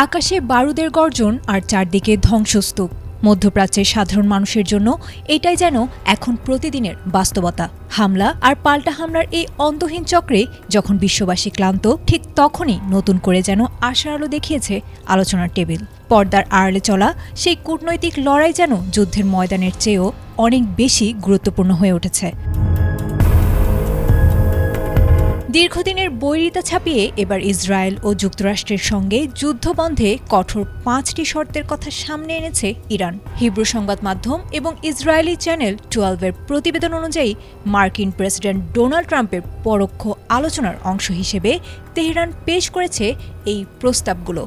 আকাশে বারুদের গর্জন আর চারদিকে ধ্বংসস্তূপ। মধ্যপ্রাচ্যের সাধারণ মানুষের জন্য এটাই যেন এখন প্রতিদিনের বাস্তবতা। হামলা আর পাল্টা হামলার এই অন্তহীন চক্রে যখন বিশ্ববাসী ক্লান্ত, ঠিক তখনই নতুন করে যেন আশার আলো দেখিয়েছে আলোচনার টেবিল। পর্দার আড়ালে চলা সেই কূটনৈতিক লড়াই যেন যুদ্ধের ময়দানের চেয়েও অনেক বেশি গুরুত্বপূর্ণ হয়ে উঠেছে। দীর্ঘদিনের বৈরিতা ছাপিয়ে এবার ইসরায়েল ও যুক্তরাষ্ট্রের সঙ্গে যুদ্ধবন্ধে কঠোর 5টি শর্তের কথা সামনে এনেছে ইরান। হিব্রু সংবাদ মাধ্যম এবং ইসরায়েলি চ্যানেল 12-এর প্রতিবেদন অনুযায়ী মার্কিন প্রেসিডেন্ট ডোনাল্ড ট্রাম্পের পরোক্ষ আলোচনার অংশ হিসেবে তেহরান পেশ করেছে এই প্রস্তাবগুলো।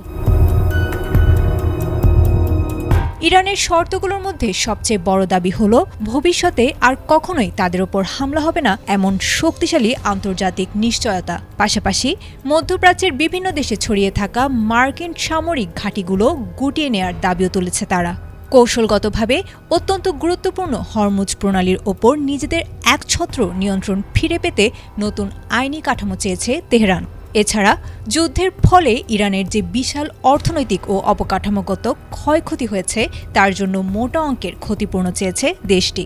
ইরানের শর্তগুলোর মধ্যে সবচেয়ে বড় দাবি হল ভবিষ্যতে আর কখনোই তাদের ওপর হামলা হবে না এমন শক্তিশালী আন্তর্জাতিক নিশ্চয়তা। পাশাপাশি মধ্যপ্রাচ্যের বিভিন্ন দেশে ছড়িয়ে থাকা মার্কিন সামরিক ঘাঁটিগুলো গুটিয়ে নেয়ার দাবিও তুলেছে তারা। কৌশলগতভাবে অত্যন্ত গুরুত্বপূর্ণ হরমুজ প্রণালীর ওপর নিজেদের একছত্র নিয়ন্ত্রণ ফিরে পেতে নতুন আইনি কাঠামো চেয়েছে তেহরান। এছাড়া যুদ্ধের ফলে ইরানের যে বিশাল অর্থনৈতিক ও অবকাঠামোগত ক্ষয়ক্ষতি হয়েছে তার জন্য মোটা অঙ্কের ক্ষতিপূরণ চেয়েছে দেশটি।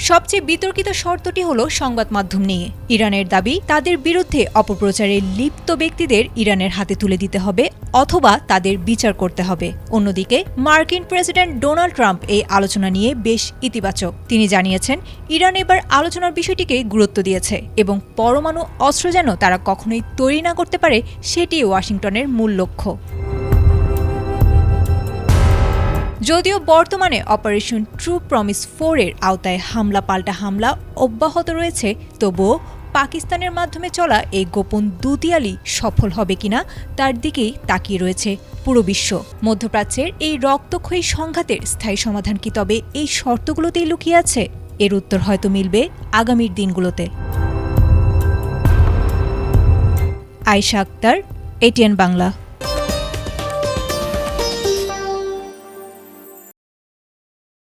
সবচেয়ে বিতর্কিত শর্তটি হল সংবাদ মাধ্যম নিয়ে। ইরানের দাবি, তাদের বিরুদ্ধে অপপ্রচারে লিপ্ত ব্যক্তিদের ইরানের হাতে তুলে দিতে হবে অথবা তাদের বিচার করতে হবে। অন্যদিকে মার্কিন প্রেসিডেন্ট ডোনাল্ড ট্রাম্প এই আলোচনা নিয়ে বেশ ইতিবাচক। তিনি জানিয়েছেন, ইরান এবার আলোচনার বিষয়টিকে গুরুত্ব দিয়েছে এবং পরমাণু অস্ত্র যেন তারা কখনোই তৈরি না করতে পারে সেটি ওয়াশিংটনের মূল লক্ষ্য। যদিও বর্তমানে অপারেশন ট্রু প্রমিস 4-এর আওতায় হামলা পাল্টা হামলা অব্যাহত রয়েছে, তবুও পাকিস্তানের মাধ্যমে চলা এই গোপন দুতিয়ালি সফল হবে কিনা তার দিকেই তাকিয়ে রয়েছে পুরো বিশ্ব। মধ্যপ্রাচ্যের এই রক্তক্ষয়ী সংঘাতের স্থায়ী সমাধান কি তবে এই শর্তগুলোতেই লুকিয়ে আছে? এর উত্তর হয়তো মিলবে আগামীর দিনগুলোতে। আয়েশা আক্তার, ATN বাংলা।